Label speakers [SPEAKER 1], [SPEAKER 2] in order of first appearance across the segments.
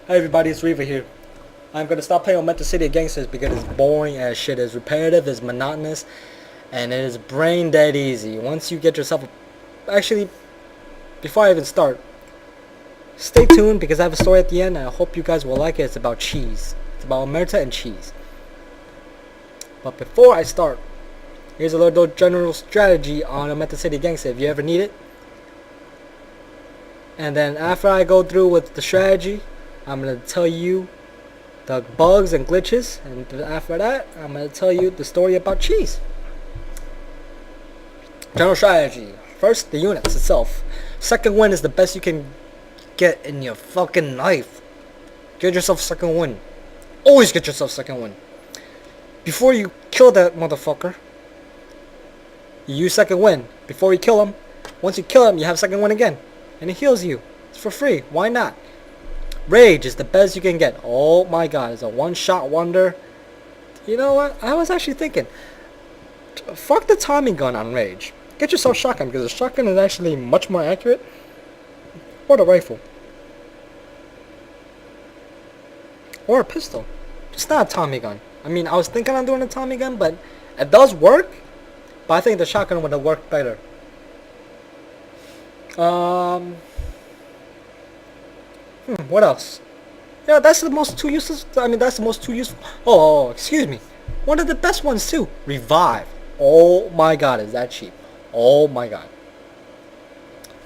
[SPEAKER 1] Hey everybody, it's Reva here. I'm gonna stop playing Omerta City of Gangsters because it's boring as shit. It's repetitive, it's monotonous, and it is brain dead easy. Once you get yourself... Actually, before I even start, stay tuned because I have a story at the end and I hope you guys will like it. It's about cheese. It's about Omerta and cheese. But before I start, here's a little general strategy on Omerta City Gangster if you ever need it. And then after I go through with the strategy, I'm going to tell you the bugs and glitches, and after that I'm going to tell you the story about cheese. General strategy. First, the units itself. Second win is the best you can get in your fucking life. Get yourself second win. Always get yourself second win. Before you kill that motherfucker, you use second win. Before you kill him, once you kill him, you have second win again. And it heals you. It's for free. Why not? Rage is the best you can get. Oh my god, it's a one-shot wonder. You know what? I was actually thinking, fuck the Tommy gun on Rage. Get yourself shotgun because the shotgun is actually much more accurate. Or the rifle. Or a pistol. Just not a Tommy gun. I mean, I was thinking on doing a Tommy gun, but it does work. But I think the shotgun would have worked better. What else? Yeah, that's the most two useless. I mean, that's the most two useful. Oh, excuse me. One of the best ones too. Revive. Oh my god, is that cheap? Oh my god.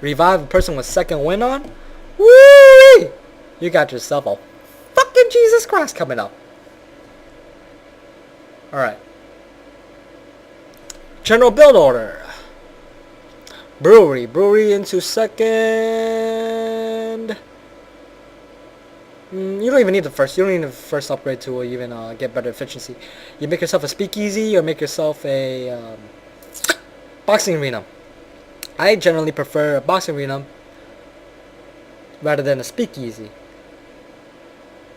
[SPEAKER 1] Revive a person with second win on. Woo! You got yourself a fucking Jesus Christ coming up. All right. General build order. Brewery into second. You don't even need the first. You don't need the first upgrade to even get better efficiency. You make yourself a speakeasy or make yourself a boxing arena. I generally prefer a boxing arena rather than a speakeasy.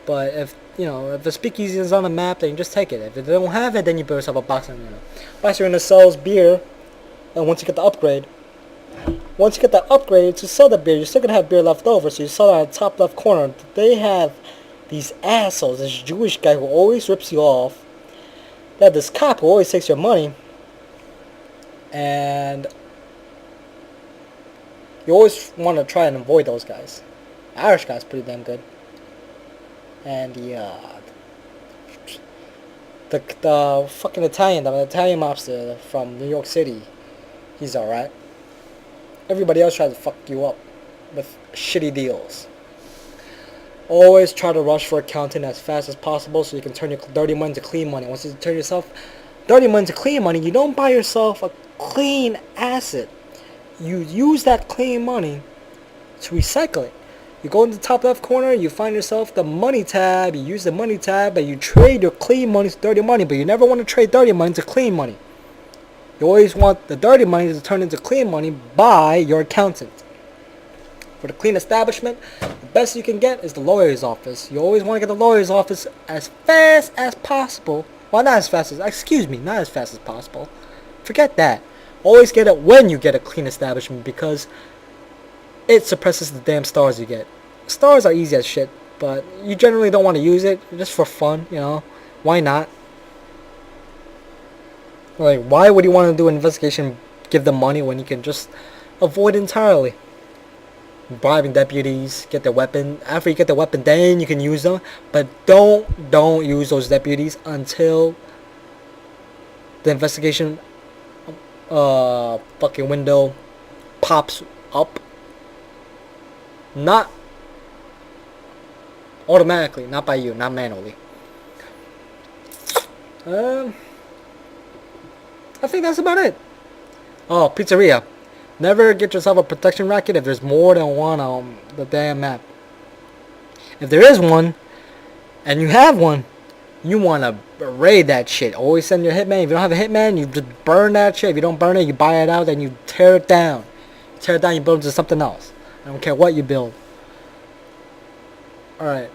[SPEAKER 1] But if if the speakeasy is on the map, then you just take it. If they don't have it, then you build yourself a boxing arena. Boxing arena sells beer, and once you get the upgrade. Once you get that upgrade to sell the beer, you're still going to have beer left over, so you sell it on the top left corner. They have these assholes, this Jewish guy who always rips you off. They have this cop who always takes your money. And you always want to try and avoid those guys. The Irish guy's pretty damn good. And the fucking Italian, the Italian mobster from New York City, he's alright. Everybody else tries to fuck you up with shitty deals. Always try to rush for accounting as fast as possible so you can turn your dirty money to clean money. Once you turn yourself dirty money to clean money, you don't buy yourself a clean asset. You use that clean money to recycle it. You go in the top left corner, you find yourself the money tab, you use the money tab, and you trade your clean money to dirty money, but you never want to trade dirty money to clean money. You always want the dirty money to turn into clean money by your accountant. For the clean establishment, the best you can get is the lawyer's office. You always want to get the lawyer's office as fast as possible. Well, not as fast as possible. Forget that. Always get it when you get a clean establishment because it suppresses the damn stars you get. Stars are easy as shit, but you generally don't want to use it just for fun, Why not? Like, why would you want to do an investigation, give them money when you can just avoid entirely? Bribing deputies, get their weapon. After you get the weapon, then you can use them. But don't use those deputies until the investigation fucking window pops up. Not automatically, not by you, not manually. I think that's about it. Oh, pizzeria. Never get yourself a protection racket if there's more than one on the damn map. If there is one, and you have one, you want to raid that shit. Always send your hitman. If you don't have a hitman, you just burn that shit. If you don't burn it, you buy it out, then you tear it down. Tear it down, you build it to something else. I don't care what you build. Alright.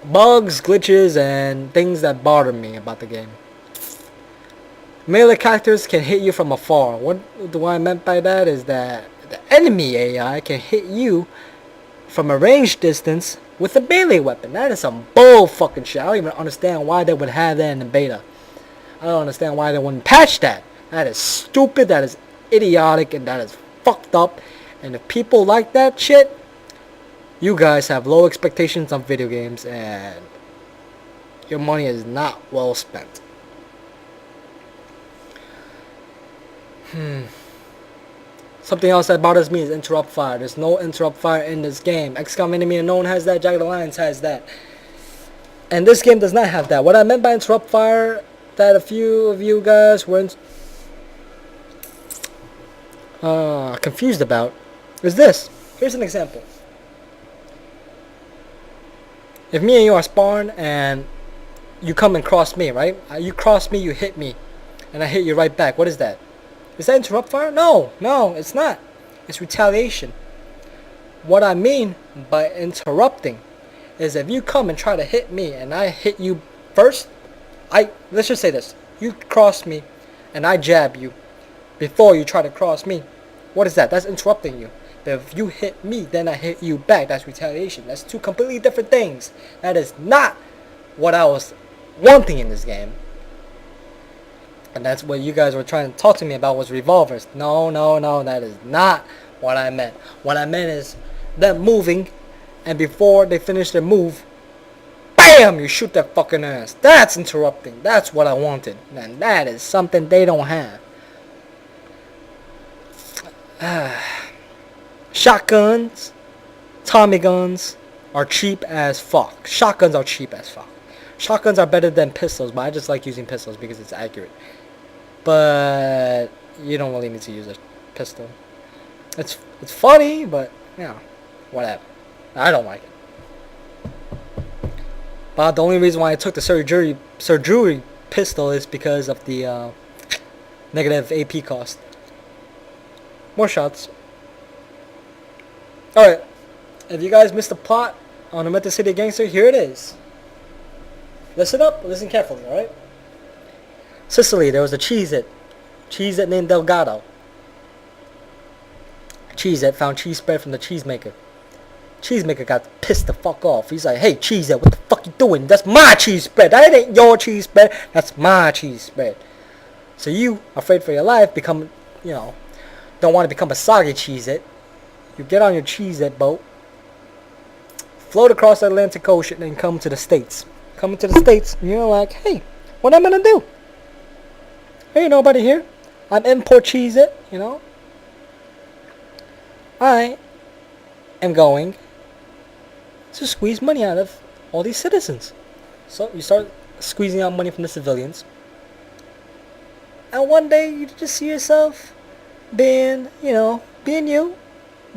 [SPEAKER 1] Bugs, glitches, and things that bother me about the game. Melee characters can hit you from afar. What I meant by that is that the enemy AI can hit you from a range distance with a melee weapon. That is some bull fucking shit. I don't even understand why they would have that in the beta. I don't understand why they wouldn't patch that. That is stupid, that is idiotic, and that is fucked up. And if people like that shit, you guys have low expectations on video games, and your money is not well spent. Something else that bothers me is interrupt fire. There's no interrupt fire in this game. XCOM Enemy Unknown has that. Jagged Alliance has that. And this game does not have that. What I meant by interrupt fire that a few of you guys were confused about is this. Here's an example. If me and you are spawned and you come and cross me, right? You cross me, you hit me, and I hit you right back. What is that? Is that interrupt fire? No, it's not. It's retaliation. What I mean by interrupting is if you come and try to hit me and I hit you first, let's just say this. You cross me and I jab you before you try to cross me. What is that? That's interrupting you. But if you hit me, then I hit you back. That's retaliation. That's two completely different things. That is not what I was wanting in this game. And that's what you guys were trying to talk to me about was revolvers. No, that is not what I meant. What I meant is them moving, and before they finish their move, BAM! You shoot their fucking ass. That's interrupting. That's what I wanted. And that is something they don't have. Shotguns, Tommy guns are cheap as fuck. Shotguns are cheap as fuck. Shotguns are better than pistols, but I just like using pistols because it's accurate. But you don't really need to use a pistol. It's funny, but whatever. I don't like it. But the only reason why I took the surgery pistol is because of the negative AP cost. More shots. Alright, if you guys missed the plot on Omerta City Gangster, here it is. Listen up, listen carefully, alright? Sicily, there was a Cheez-It. Cheez-It named Delgado. Cheez-It found cheese spread from the cheesemaker. Cheesemaker got pissed the fuck off. He's like, hey, Cheez-It, what the fuck you doing? That's my cheese spread. That ain't your cheese spread. That's my cheese spread. So you, afraid for your life, don't want to become a soggy Cheez-It. You get on your Cheez-It boat, float across the Atlantic Ocean, and come to the States. Coming to the States, and you're like, hey, what am I gonna do? There ain't nobody here. I'm import Cheez-It, I am going to squeeze money out of all these citizens. So you start squeezing out money from the civilians. And one day you just see yourself being you,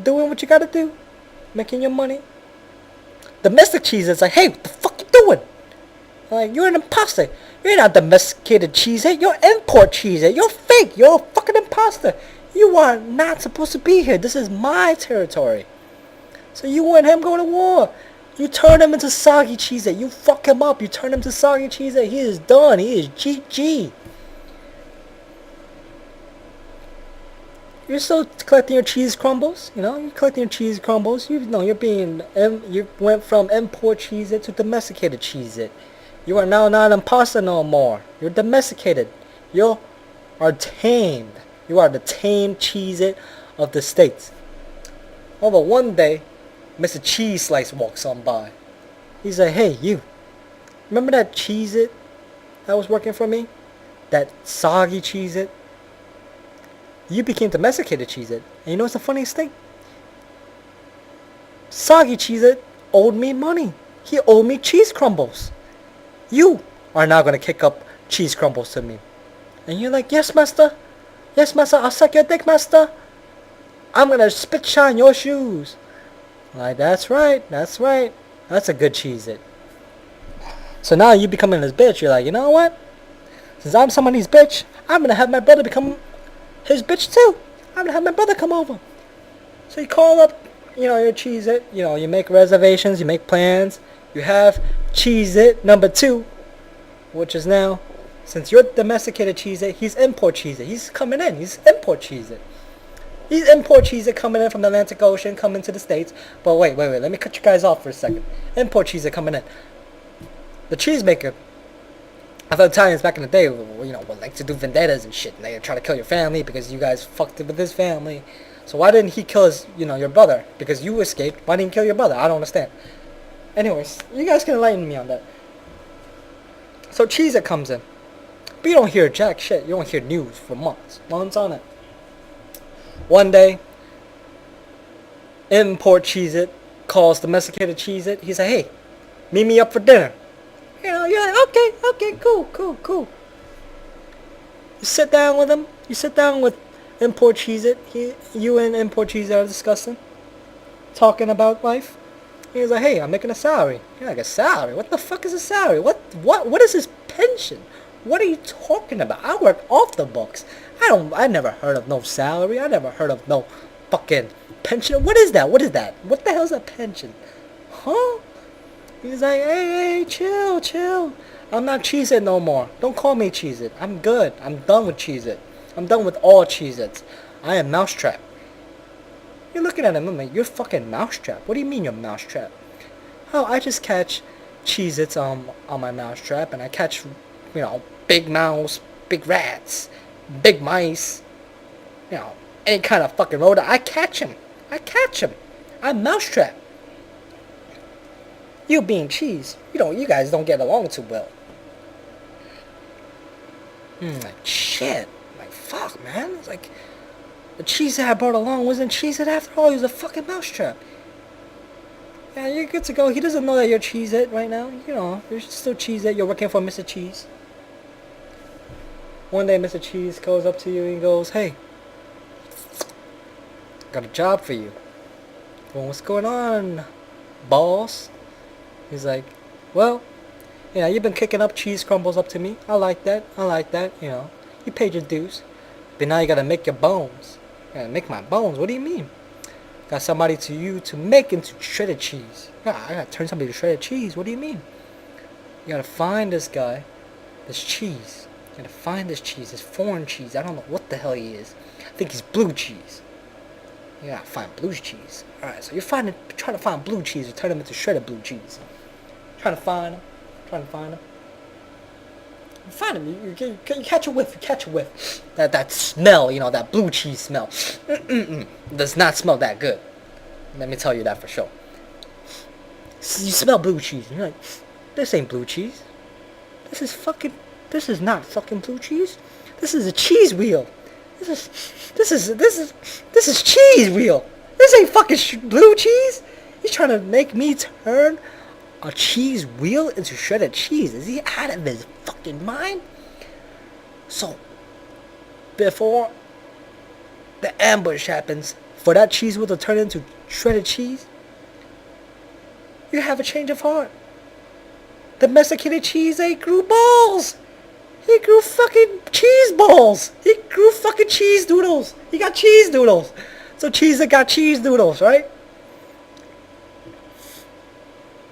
[SPEAKER 1] doing what you gotta do, making your money. Domestic Cheez-It's like, hey, what the fuck you doing? Like, you're an imposter. You're not domesticated Cheez-It. You're import Cheez-It. You're fake. You're a fucking imposter. You are not supposed to be here. This is my territory. So you and him go to war. You turn him into soggy Cheez-It. You fuck him up. You turn him to soggy Cheez-It. He is done. He is GG. You're still collecting your cheese crumbles, You're collecting your cheese crumbles. You went from import Cheez-It to domesticated Cheez-It. You are now not an imposter no more. You're domesticated. You are tamed. You are the tamed Cheez-It of the States. Although one day, Mr. Cheese Slice walks on by. He's like, hey, you. Remember that Cheez-It that was working for me? That soggy Cheez-It? You became domesticated Cheez-It. And you know what's the funniest thing? Soggy Cheez-It owed me money. He owed me cheese crumbles. You are now going to kick up cheese crumbles to me. And you're like, yes, master. Yes, master. I'll suck your dick, master. I'm going to spit shine your shoes. Like, that's right. That's right. That's a good Cheez-It. So now you becoming this bitch. You're like, you know what? Since I'm somebody's bitch, I'm going to have my brother become his bitch too. I'm going to have my brother come over. So you call up, your Cheez-It. You make reservations. You make plans. You have Cheez-It number 2, which is now, since you're domesticated Cheez-It, he's import Cheez-It. He's coming in. He's import Cheez-It. These import cheese are coming in from the Atlantic Ocean, coming to the States. But wait. Let me cut you guys off for a second. Import cheese are coming in. The cheesemaker. I thought Italians back in the day, would like to do vendettas and shit. And they try to kill your family because you guys fucked it with his family. So why didn't he kill your brother? Because you escaped. Why didn't he kill your brother? I don't understand. Anyways, you guys can enlighten me on that. So Cheez-It comes in. But you don't hear jack shit. You don't hear news for months. Months on it. One day, import Cheez-It calls domesticated Cheez-It. He said, hey, meet me up for dinner. You're like, okay, cool. You sit down with him. You sit down with import Cheez-It. You and import Cheez-It are discussing. Talking about life. He's like, hey, I'm making a salary. You're like, a salary? What the fuck is a salary? What is his pension? What are you talking about? I work off the books. I never heard of no salary. I never heard of no fucking pension. What is that? What the hell is a pension? Huh? He's like, hey, chill. I'm not Cheez-It no more. Don't call me Cheez-It. I'm good. I'm done with Cheez-It. I'm done with all Cheez-Its. I am Mousetrap. You're looking at him, I'm like, you're fucking Mousetrap. What do you mean you're Mousetrap? Oh, I just catch Cheez-Its on my Mousetrap, and I catch, big mouse, big rats, big mice, any kind of fucking rodent. I catch him. I'm Mousetrap. You being Cheese, you guys don't get along too well. Like, shit. Like, fuck, man. It's like, the cheese that I brought along wasn't Cheez-It after all. He was a fucking Mousetrap. Yeah, you're good to go. He doesn't know that you're Cheez-It right now. You're still Cheez-It. You're working for Mr. Cheese. One day, Mr. Cheese goes up to you and goes, hey, got a job for you. Well, what's going on, boss? He's like, well, you've been kicking up cheese crumbles up to me. I like that. You paid your dues. But now you gotta make your bones. You gotta make my bones. What do you mean? Got somebody to make into shredded cheese. Yeah, I gotta turn somebody to shredded cheese. What do you mean? You gotta find this guy, this cheese. You gotta find this cheese, this foreign cheese. I don't know what the hell he is. I think he's blue cheese. You gotta find blue cheese. Alright, so you're trying to find blue cheese and turn him into shredded blue cheese. Trying to find him. You find him. You catch a whiff. That smell, that blue cheese smell. Does not smell that good. Let me tell you that for sure. You smell blue cheese. And you're like, this ain't blue cheese. This is not fucking blue cheese. This is a cheese wheel. This is cheese wheel. This ain't fucking blue cheese. He's trying to make me turn a cheese wheel into shredded cheese. Is he out of his fucking mind? So, before the ambush happens, for that cheese wheel to turn into shredded cheese, you have a change of heart. Domesticated cheese ain't grew balls. He grew fucking cheese balls. He grew fucking cheese doodles. He got cheese doodles. So Cheez-It got cheese doodles, right?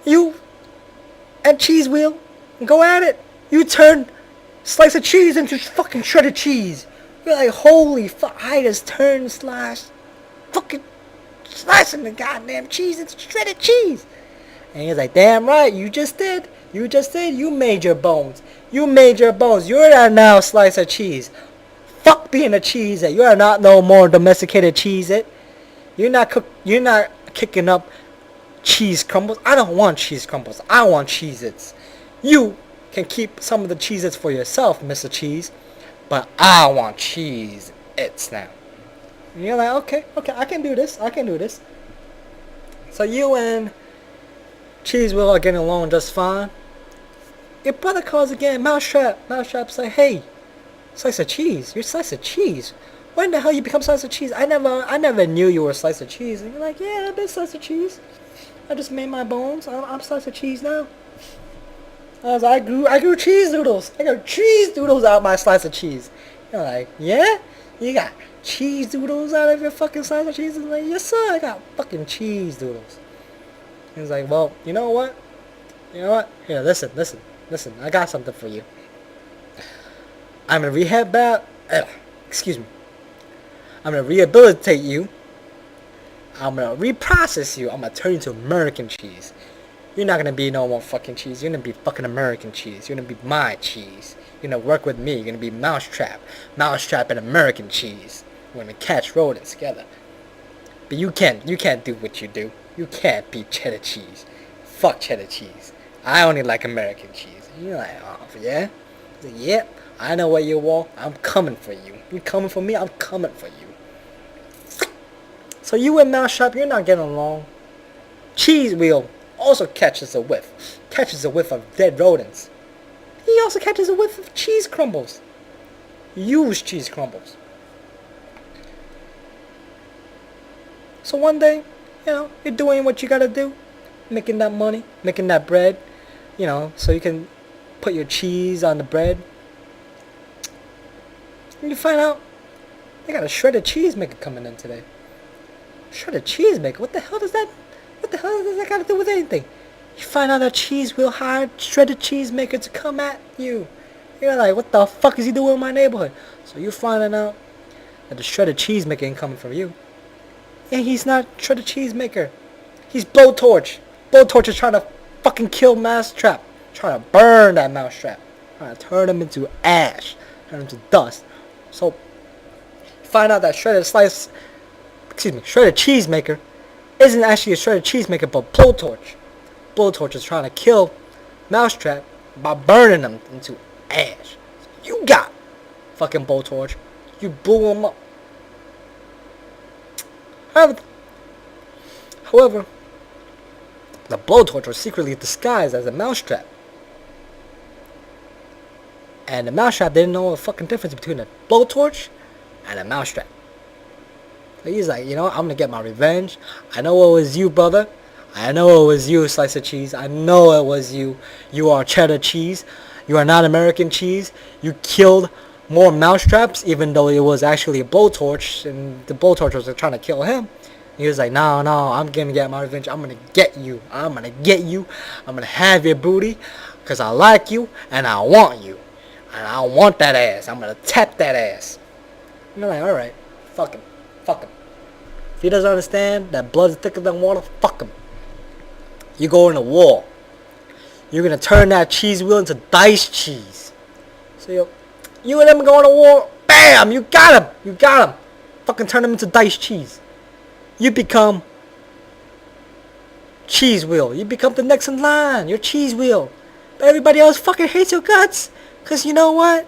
[SPEAKER 1] You and cheese wheel, go at it. You turn slice of cheese into fucking shredded cheese. You're like, holy fuck, I just turned fucking slicing the goddamn cheese into shredded cheese. And he's like, damn right, you just did. You made your bones. You're now a slice of cheese. Fuck being a Cheez-It. You are not no more domesticated Cheez-It. You're not kicking up cheese crumbles. I don't want cheese crumbles. I want Cheez-Its. You can keep some of the Cheez-Its for yourself, Mr. Cheese. But I want Cheez-Its now. And you're like, okay, I can do this. So you and Cheese Will are getting along just fine. Your brother calls again, Mousetrap. Mousetrap's like, hey, slice of cheese. You're a slice of cheese. When the hell you become slice of cheese? I never knew you were a slice of cheese. And you're like, yeah, I've been slice of cheese. I just made my bones. I'm slice of cheese now. I grew cheese doodles. I got cheese doodles out of my slice of cheese. You're like, yeah? You got cheese doodles out of your fucking slice of cheese? I'm like, yes sir, I got fucking cheese doodles. He's like, well, you know what? Here, listen. I got something for you. I'm a rehab I'm gonna rehabilitate you. I'm gonna reprocess you. I'm gonna turn you to American cheese. You're not gonna be no more fucking cheese. You're gonna be fucking American cheese. You're gonna be my cheese. You're gonna work with me. You're gonna be Mousetrap. Mousetrap and American cheese. We're gonna catch rodents together. But you can't do what you do. You can't be cheddar cheese. Fuck cheddar cheese. I only like American cheese. You're like, oh yeah? Like, yep. I know where you walk. I'm coming for you. You coming for me? I'm coming for you. So you and Mousetrap, you're not getting along. Cheese Wheel also catches a whiff. Catches a whiff of dead rodents. He also catches a whiff of cheese crumbles. Used cheese crumbles. So one day, you're doing what you gotta do. Making that money. Making that bread. So you can put your cheese on the bread. And you find out they got a shredded cheese maker coming in today. Shredded cheese maker? What the hell does that got to do with anything? You find out that Cheese Wheel hired shredded cheese maker to come at you. You're like, what the fuck is he doing in my neighborhood? So you're finding out that the shredded cheese maker ain't coming from you. And he's not shredded cheese maker. He's Blowtorch. Blowtorch is trying to fucking kill Mousetrap. Trying to burn that Mousetrap. Trying to turn him into ash. Turn him to dust. So find out that shredded cheese maker isn't actually a shredded cheese maker, but Blowtorch. Blowtorch is trying to kill Mousetrap by burning him into ash. You got fucking Blowtorch. You blew him up. However, the Blowtorch was secretly disguised as a Mousetrap. And the Mousetrap didn't know the fucking difference between a Blowtorch and a Mousetrap. So he's like, I'm gonna get my revenge. I know it was you, brother. I know it was you, slice of cheese. I know it was you. You are cheddar cheese. You are not American cheese. You killed more Mousetraps, even though it was actually a Blowtorch, and the Blowtorch was trying to kill him. He was like, no, I'm gonna get my revenge. I'm gonna get you. I'm gonna have your booty, because I like you, and I want you. And I want that ass. I'm gonna tap that ass. And you're like, alright, fuck him. If he doesn't understand that blood is thicker than water, fuck him. You go in a war. You're gonna turn that cheese wheel into diced cheese. So you and him go to war. Bam! You got him. Fucking turn him into diced cheese. You become Cheese Wheel. You become the next in line. You're Cheese Wheel. But everybody else fucking hates your guts. Cause you know what?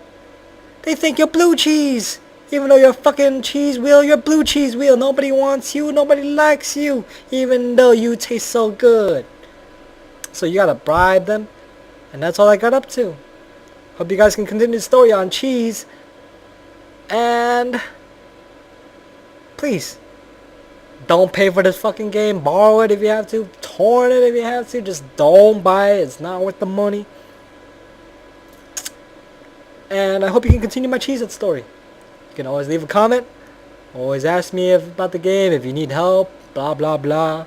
[SPEAKER 1] They think you're blue cheese. Even though you're fucking Cheese Wheel, you're blue cheese wheel. Nobody wants you. Nobody likes you. Even though you taste so good. So you gotta bribe them. And that's all I got up to. Hope you guys can continue the story on cheese. And please, don't pay for this fucking game. Borrow it if you have to. Torrent it if you have to. Just don't buy it. It's not worth the money. And I hope you can continue my Cheez-It story. You can always leave a comment. Always ask me about the game, if you need help, blah, blah, blah.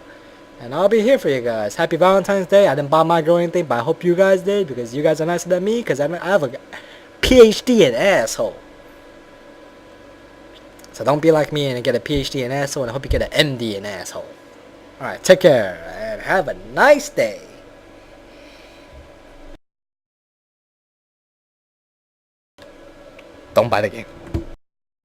[SPEAKER 1] And I'll be here for you guys. Happy Valentine's Day. I didn't buy my girl anything, but I hope you guys did, because you guys are nicer than me, because I have a PhD in asshole. So don't be like me and get a PhD in asshole, and I hope you get an MD in asshole. Alright, take care, and have a nice day. Don't buy the game.